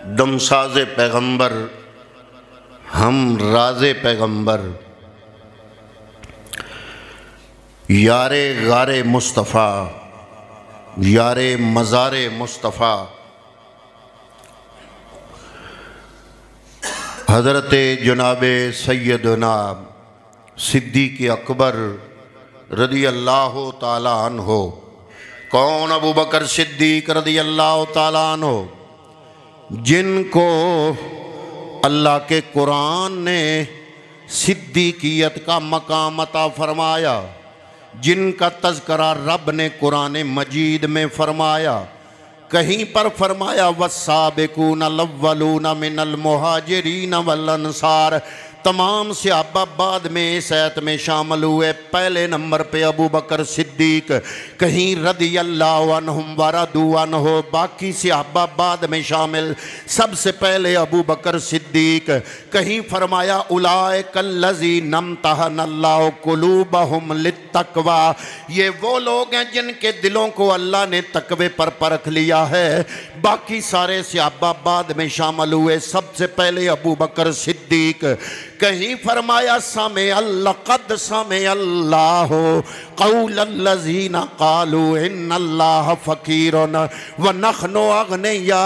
दमसाज पैगंबर हम राज़े पैगंबर यारे गारे मुस्तफ़ा यारे मज़ारे मुस्तफ़ा हज़रत जनाबे सैयदना सिद्दीक़ अकबर रदी अल्लाह ताला अन्हो। कौन? अबू बकर सिद्दीक़ रदी अल्लाह ताला अन्हो, जिनको अल्लाह के कुरान ने सिद्दीक़ियत का मकाम अता फरमाया, जिनका तज़करा रब ने कुरान मजीद में फरमाया। कहीं पर फरमाया वस्साबिकून लव्वलून मिनल मुहाजिरीन वल अंसार। तमाम सहाबा बाद में इस आयत में शामिल हुए। पहले नंबर पे अबू बकर सिद्दीक, कहीं रदी अल्लाह अन्हुम व रदू अन्हु, बाकी सहाबा बाद में शामिल। सबसे पहले अबू बकर सिद्दीक। कहीं फरमाया उलाइकल्लज़ीना इम्तहनल्लाहु कुलूबहुम लित्तक़वा, ये वो लोग हैं जिनके दिलों को अल्लाह ने तकवे पर परख लिया है। बाकी सारे सहाबा बाद में शामिल हुए। सबसे पहले अबू बकर सिद्दीक। कहीं फरमाया समय लक़द समय अल्लाह क़ौलल्लज़ीना क़ालू इन्नल्लाह फ़क़ीरुन व नहनु अग़निया।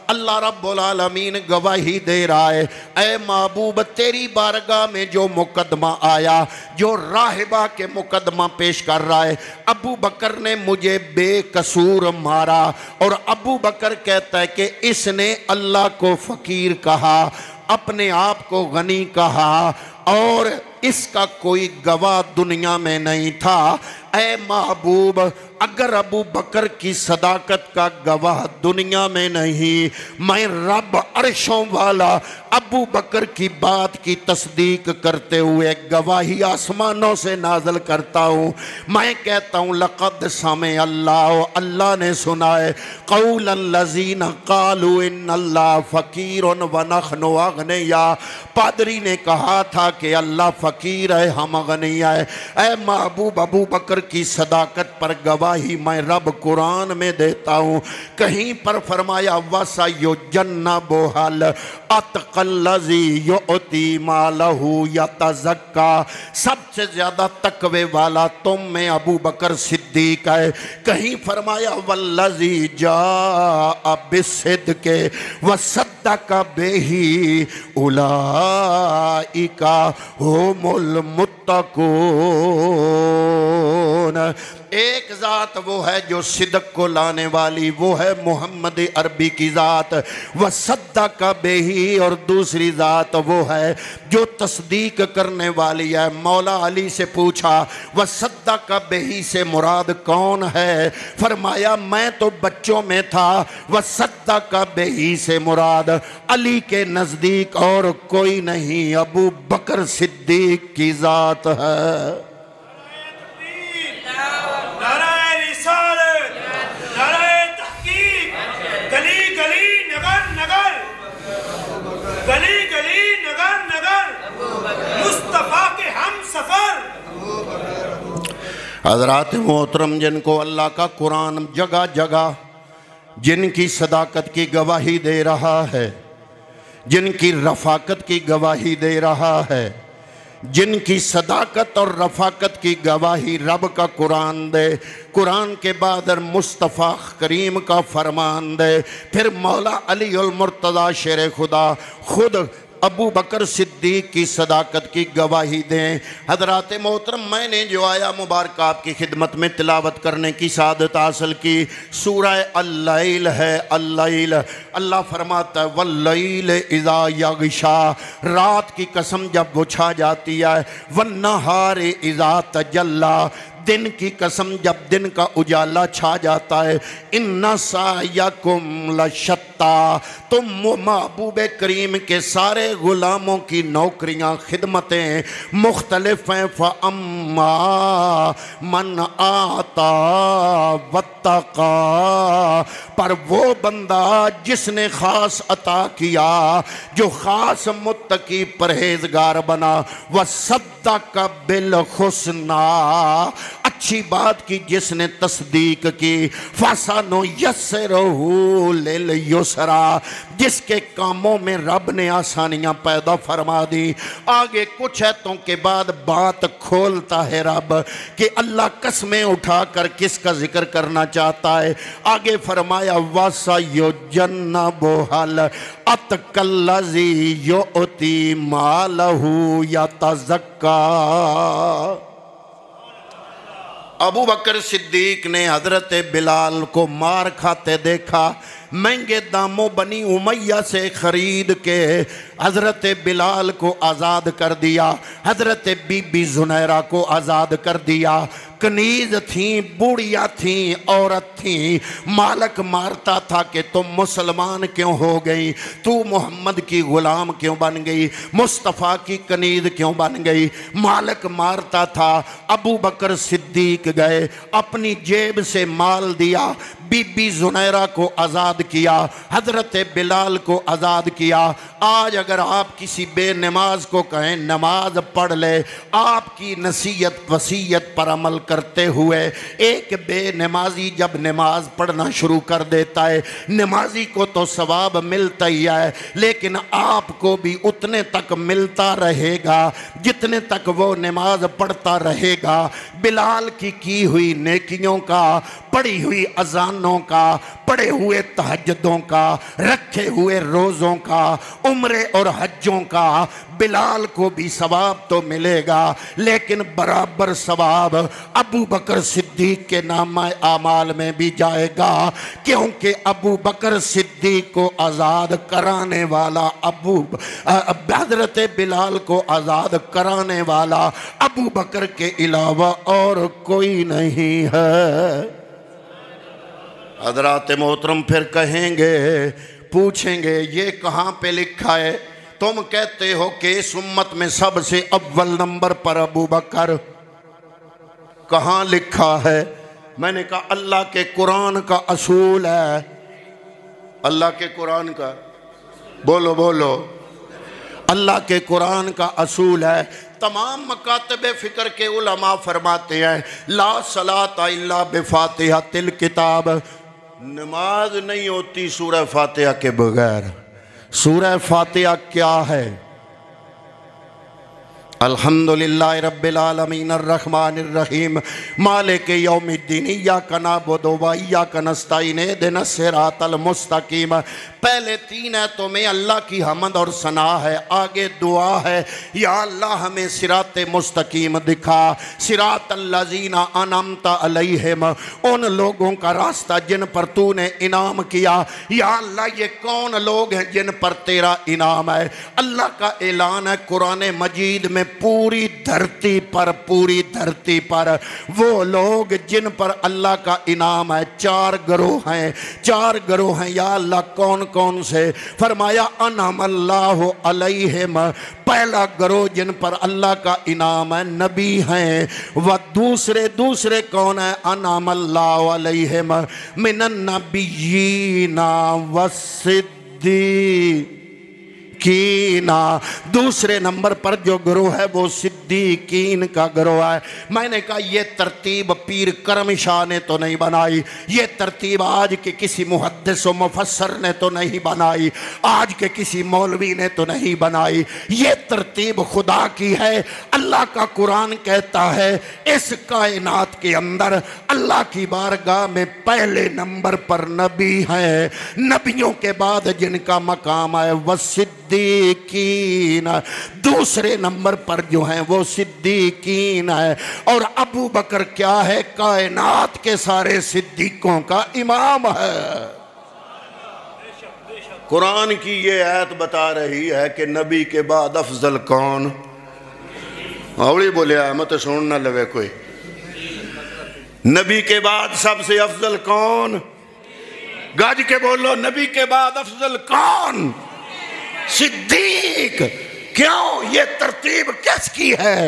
अल्लाह रब्बुल आलमीन गवाही दे रहा है, ऐ महबूब तेरी बारगाह में जो मुकदमा आया, जो राहिबा के मुकदमा पेश कर रहा है, अबू बकर ने मुझे बेकसूर मारा। और अबू बकर कहता है कि इसने अल्लाह को फ़कीर कहा, अपने आप को गनी कहा, और इसका कोई गवाह दुनिया में नहीं था। ऐ महबूब, अगर अबू बकर की सदाकत का गवाह दुनिया में नहीं, मैं रब अर्शों वाला अबू बकर की बात की तस्दीक करते हुए गवाही आसमानों से नाजल करता हूँ। मैं कहता हूँ लक़द समय अल्लाह, अल्लाह ने सुना है, क़ौलल्लज़ीना क़ालू इन्नल्लाह फ़क़ीरुन व नहनु अग़निया। पादरी ने कहा था कि अल्लाह फ़कीर है, हम गनिया है। ऐ महबूब, अबू बकर की सदाकत पर गवाही मैं रब कुरान में देता हूँ। कहीं पर फरमाया वसयुजन्नबुहल अतक़ल्लज़ी युअती मालहू यतज़क्का, सबसे ज़्यादा तकवे वाला तुम में अबू बकर सिद्दीक है। कहीं फरमाया वल्लज़ी जाअ बिस्सिद्क़ि वसद्दक़ बिही उलाइका हुमुल मुत्तक़ून। एक ज़ात वो है जो सिदक को लाने वाली, वो है मोहम्मद अरबी की ज़ात, वह सद्दक़ बिही, और दूसरी ज़ात वो है जो तस्दीक करने वाली है। मौला अली से पूछा वह सद्दक़ बिही से मुराद कौन है? फरमाया मैं तो बच्चों में था, वह सद्दक़ बिही से मुराद अली के नज़दीक और कोई नहीं, अबू बकर सिद्दीक की ज़ात है। गली गली नगर नगर मुस्तफा के हम सफर। हज़रात मोहतरम, जिनको अल्लाह का कुरान जगह जगह जिनकी सदाकत की गवाही दे रहा है, जिनकी रफ़ाकत की गवाही दे रहा है, जिनकी सदाकत और रफ़ाकत की गवाही रब का कुरान दे, कुरान के बाद मुस्तफ़ा करीम का फरमान दे, फिर मौला अली उल मुर्तज़ा शेर खुदा खुद अबू बकर सिद्दीक की सदाकत की गवाही दें। हज़रात मोहतरम, मैंने जो आया मुबारक आपकी खिदमत में तिलावत करने की सादत हासिल की, सूरह अल-लैल है। अल-लैल, अल्लाह फरमाता है वल-लैल इज़ा यग़शा, रात की कसम जब वो छा जाती है, वन्नहार इज़ा तजल्ला, दिन की कसम जब दिन का उजाला छा जाता है, इन्ना सायकुम लशत्ता, तुम महबूब करीम के सारे गुलामों की नौकरियां खिदमतें मुख्तलिफ हैं। फ़अम्मा मन आता वत्तक़ा, पर वो बंदा जिसने ख़ास अता किया, जो ख़ास मुत्तकी परहेजगार बना। व सद्दक़ बिल हुस्ना, अच्छी बात की जिसने तस्दीक की। फसनु यस्सरहु लिल युसरा, जिसके कामों में रब ने आसानियां पैदा फरमा दी। आगे कुछ आयतों के बाद बात खोलता है रब कि अल्लाह कसमें उठाकर किसका जिक्र करना चाहता है। आगे फरमाया वसयुजन्नबुहल अतकल्लज़ी युअती मालहू यतज़क्का। अबू बकर सिद्दीक ने हजरत बिलाल को मार खाते देखा। महंगे दामों बनी उमैया से खरीद के हजरत बिलाल को आज़ाद कर दिया। हजरत बीबी जुनैरा को आज़ाद कर दिया। कनीज थी, बूढ़िया थी, औरत थी। मालक मारता था कि तुम मुसलमान क्यों हो गई, तू मोहम्मद की गुलाम क्यों बन गई, मुस्तफ़ा की कनीज क्यों बन गई। मालक मारता था। अबू बकर सिद्दीक गए, अपनी जेब से माल दिया, बीबी जुनैरा को आज़ाद किया, हजरत बिलाल को आज़ाद किया। आज अगर आप किसी बेनमाज को कहें नमाज पढ़ ले, आपकी नसीहत वसीयत पर अमल करते हुए एक बेनमाजी जब नमाज पढ़ना शुरू कर देता है, नमाजी को तो सवाब मिलता ही है, लेकिन आपको भी उतने तक मिलता रहेगा जितने तक वो नमाज पढ़ता रहेगा। बिलाल की हुई नेकियों का, पढ़ी हुई अजानों का, पढ़े हुए तहज्जुदों का, रखे हुए रोज़ों का, उम्रे और हज्जों का बिलाल को भी सवाब तो मिलेगा, लेकिन बराबर सवाब अबू बकर सिद्दीक के नामा आमाल में भी जाएगा। क्योंकि अबू बकर सिद्दीक को आज़ाद कराने वाला हज़रत बिलाल को आज़ाद कराने वाला अबू बकर के अलावा और कोई नहीं है। हज़रात मोहतरम फिर कहेंगे, पूछेंगे ये कहाँ पे लिखा है? तुम कहते हो कि इस उम्मत में सबसे अव्वल नंबर पर अबू बकर, कहाँ लिखा है? मैंने कहा अल्लाह के कुरान का असूल है। अल्लाह के कुरान का, बोलो बोलो, अल्लाह के कुरान का असूल है। तमाम मकातबे फ़िक्र के उलमा फरमाते हैं ला सलाता इल्ला बिफातिहातिल किताब, नमाज नहीं होती सूरह फातिहा के बगैर। सूरह फातिहा क्या है? अल्हम्दुलिल्लाहि रब्बिल आलमीन अर्रहमानिर रहीम मालिक यौमिद्दीन इय्याका नअबुदु व इय्याका नस्तईन इहदिनस सिरातल मुस्तकीम। पहले तीन है तो में अल्लाह की हमद और सना है, आगे दुआ है या अल्लाह हमें सिराते मुस्तकीम दिखा, सिरातल लज़ीना अनअमता अलैहिम, उन लोगों का रास्ता जिन पर तूने इनाम किया। या अल्लाह ये कौन लोग हैं जिन पर तेरा इनाम है? अल्लाह का ऐलान है कुरान मजीद में, पूरी धरती पर वो लोग जिन पर अल्लाह का इनाम है, चार गिरोह हैं, चार गिरोह हैं। या अल्लाह कौन कौन से? फरमाया अनअमल्लाहु अलैहिम, पहला गिरोह जिन पर अल्लाह का इनाम है नबी हैं। व दूसरे कौन है? अनअमल्लाहु अलैहिम मिनन नबिय्यीना वस्सिद्दीकीना। दूसरे नंबर पर जो गिरोह है वो सिद्दीकीन का गिरोह है। मैंने कहा ये तरतीब पीर करम शाह ने तो नहीं बनाई, ये तरतीब आज के किसी मुहद्दिस व मुफस्सर ने तो नहीं बनाई, आज के किसी मौलवी ने तो नहीं बनाई, ये तरतीब खुदा की है। अल्लाह का कुरान कहता है इस कायनात के अंदर अल्लाह की बारगाह में पहले नंबर पर नबी हैं, नबियों के बाद जिनका मकाम है वह सिद्दीकीन, दूसरे नंबर पर जो हैं वो सिद्दीकीन है। और अबू बकर क्या है? कायनात के सारे सिद्दीकों का इमाम है। कुरान की ये आयत बता रही है कि नबी के बाद अफजल कौन? हौली बोले मत सुन ना लगे कोई। नबी के बाद सबसे अफजल कौन? गज के बोलो, नबी के बाद अफजल कौन? सिद्दीक। क्यों? ये तरतीब किसकी है?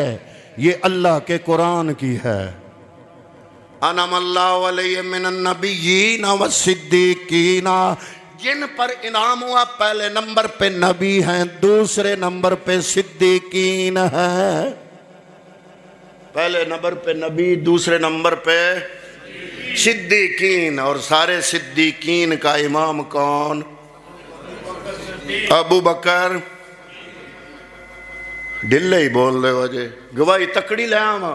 ये अल्लाह के कुरान की है। अनअमल्लाहु अलैहि मिनन नबिय्यीन व सिद्दीकीना। जिन पर इनाम हुआ पहले नंबर पे नबी हैं, दूसरे नंबर पे सिद्दीकीन हैं। पहले नंबर पे नबी, दूसरे नंबर पे सिद्दीकीन। और सारे सिद्दीकीन का इमाम कौन? अबू बकर। ढिले ही बोल रहे हो जे, गवाही तकड़ी ले आवा,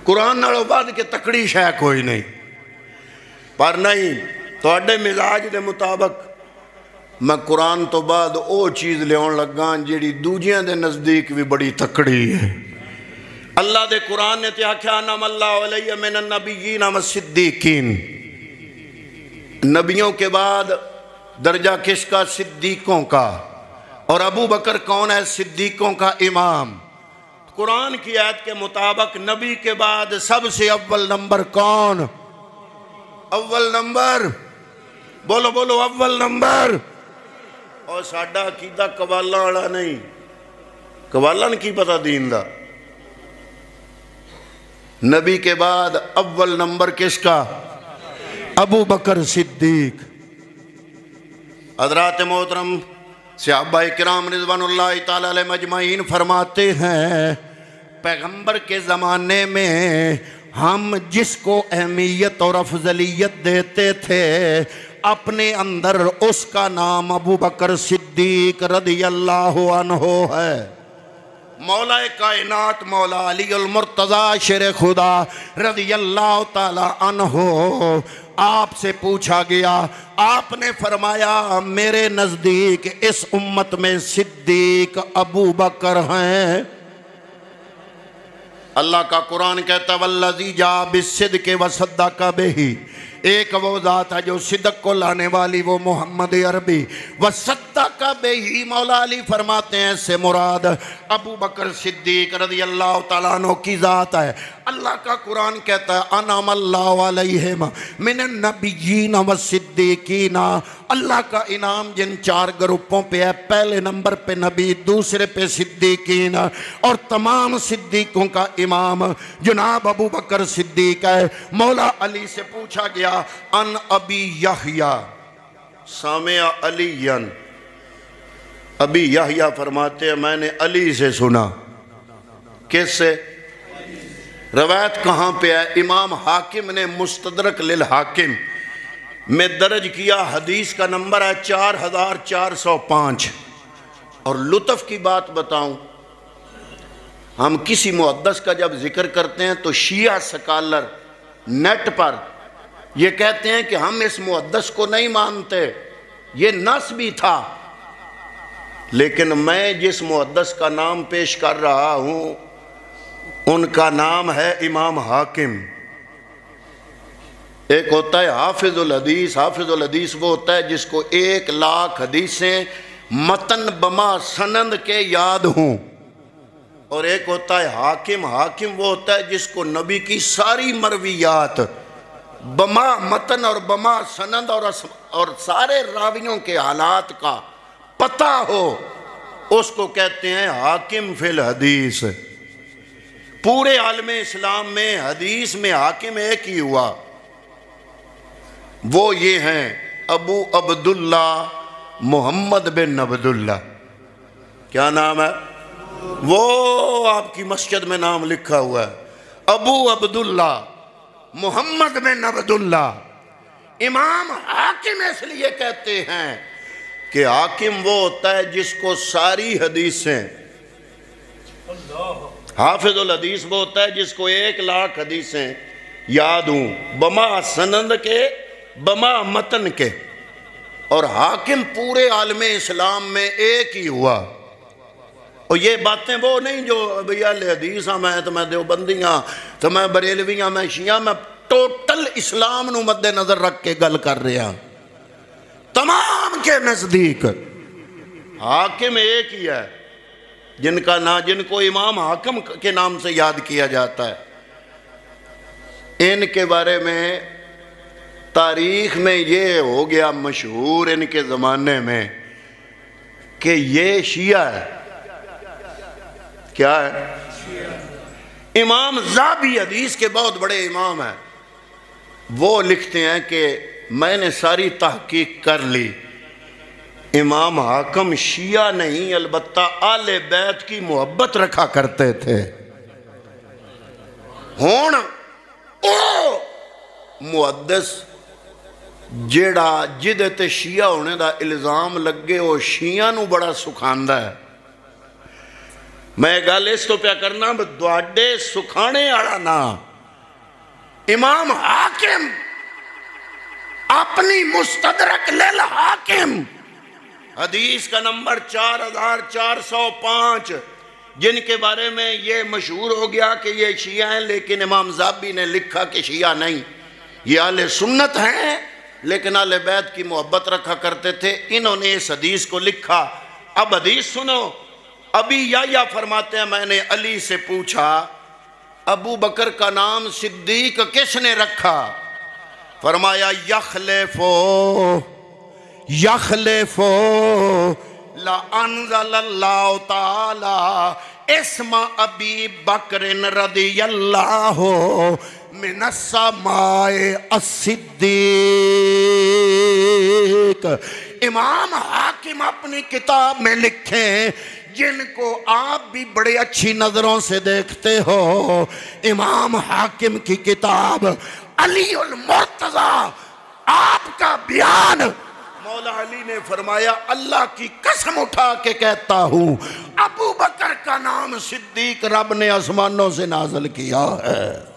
कुरान नालों बाद के तकड़ी शै कोई नहीं। पर नहीं, तुहाडे मिजाज के मुताबिक मैं कुरान तो बाद वो चीज़ लियाउण लगा जिहड़ी दूजियां दे नज़दीक भी बड़ी तकड़ी है। अल्लाह दे कुरान ने तो आख्या नम अल्लाह अलैहि मिनन नबिय्यीन व सिद्दीकीन। नबियों के बाद दर्जा किसका? सिद्दीकों का। और अबू बकर कौन है? सिद्दीकों का इमाम। कुरान की आयत के मुताबिक नबी के बाद सबसे अव्वल नंबर कौन? अव्वल नंबर, बोलो बोलो, अव्वल नंबर। और साडा अकीदा कवाला वाला नहीं, कवालन की पता दीन दा। नबी के बाद अव्वल नंबर किसका? अबू बकर सिद्दीक। हज़रात मोहतरम सहाबाए किराम रिज़वानुल्लाहि ताला अलैहिम अजमाइन फरमाते हैं, पैगंबर के ज़माने में हम जिसको अहमियत और अफजलियत देते थे अपने अंदर उसका नाम अबू बकर सिद्दीक रदियल्लाहु अन्हु है। मौलाए कायनात मौला अली अल मुर्तज़ा शेर खुदा रदियल्लाहु ताला अन्हु, आपसे पूछा गया, आपने फरमाया मेरे नज़दीक इस उम्मत में सिद्दीक अबू बकर हैं। अल्लाह का कुरान कहता वल्लज़ी जा बिस्सिद्क़ि व सद्दक़ बिही, एक वो ज़ात है जो सिद्क को लाने वाली, वो मोहम्मद अरबी। व सद्दक़ बिही, मौला अली फरमाते हैं से मुराद अबू बकर सिद्दीक रज़ियल्लाहु ताला अन्हु की ज़ात है। अल्लाह का कुरान कहता है अनअमल्लाहु अलैहिम मिनन नबिय्यीन व सिद्दीकीन। अल्लाह का इनाम जिन चार ग्रुपों पे है, पहले नंबर पे नबी, दूसरे पे सिद्दीकीन, और तमाम सिद्दीकों का इमाम जनाब अबू बकर सिद्दीक है। मौला अली से पूछा गया अन अबी यहया सामिया अलीयन, अबी यहया फरमाते हैं मैंने अली से सुना। किससे? रवायत कहाँ पे है? इमाम हाकिम ने मुस्तदरक लिल हाकिम में दर्ज किया, हदीस का नंबर है 4405। और लुत्फ की बात बताऊं, हम किसी मुहद्दिस का जब जिक्र करते हैं तो शिया स्कॉलर नेट पर ये कहते हैं कि हम इस मुहद्दिस को नहीं मानते, ये नस भी था। लेकिन मैं जिस मुहद्दिस का नाम पेश कर रहा हूं उनका नाम है इमाम हाकिम। एक होता है हाफिजुल हदीस, हाफिजुल हदीस वो होता है जिसको 1,00,000 हदीसें मतन बमा सनद के याद हों। और एक होता है हाकिम, हाकिम वो होता है जिसको नबी की सारी मरवियात बमा मतन और बमा सनद और सारे रावियों के हालात का पता हो, उसको कहते हैं हाकिम फिल हदीस। पूरे आलमे इस्लाम में हदीस में हाकिम एक ही हुआ, वो ये हैं अबू अब्दुल्ला मोहम्मद बिन अब्दुल्ला। क्या नाम है? वो आपकी मस्जिद में नाम लिखा हुआ है अबू अब्दुल्ला मोहम्मद बिन अब्दुल्ला। इमाम हाकिम इसलिए कहते हैं कि हाकिम वो होता है जिसको सारी हदीसें, हाफिजुल हदीस वो होता है जिसको 1,00,000 हदीसें याद हूँ, बमा सनद के बमा मतन के। और हाकिम पूरे आलमे इस्लाम में एक ही हुआ। और ये बातें वो नहीं जो भैया हदीस हाँ मैं तो मैं देवबंदी हाँ तो मैं बरेलवी हाँ मैं शिया, मैं टोटल इस्लाम नू मद्देनजर रख के गल कर रहा। तमाम के नज़दीक हाकिम एक ही है जिनका ना जिनको इमाम हाकिम के नाम से याद किया जाता है। इनके बारे में तारीख में ये हो गया मशहूर इनके ज़माने में कि ये शिया है। क्या है? इमाम ज़ाबी हदीस के बहुत बड़े इमाम हैं। वो लिखते हैं कि मैंने सारी तहकीक कर ली, इमाम हाकिम शिया नहीं अलबत्ता आले बैत की मोहब्बत रखा करते थे। हुण ओ मुहद्दिस जेड़ा जिदे ते शिया होने दा इल्जाम लगे वो शिया नू बड़ा सुखांदा है। मैं गल इस तो प्या करना दुआडे सुखाने वाला ना इमाम हाकिम अपनी मुस्तदरक लिल हाकिम हदीस का नंबर 4405 जिनके बारे में ये मशहूर हो गया कि ये शिया हैं, लेकिन इमाम ज़ाबी ने लिखा कि शिया नहीं, ये आले सुन्नत हैं लेकिन आले बैत की मोहब्बत रखा करते थे। इन्होंने इस हदीस को लिखा। अब हदीस सुनो। अभी या फरमाते हैं मैंने अली से पूछा अबू बकर का नाम सिद्दीक किसने रखा? फरमाया यखलेफो यखलेफो ला अनज़लल्लाहु ताला इस्मा अबी बकरिन रदियल्लाहु मिनस्समाए अस्सिद्दीक। इमाम हाकिम अपनी किताब में लिखे जिनको आप भी बड़े अच्छी नजरों से देखते हो, इमाम हाकिम की किताब अली उल मुर्तज़ा, आपका बयान मौला अली ने फरमाया अल्लाह की कसम उठा के कहता हूं अबू बकर का नाम सिद्दीक रब ने आसमानों से नाज़िल किया है।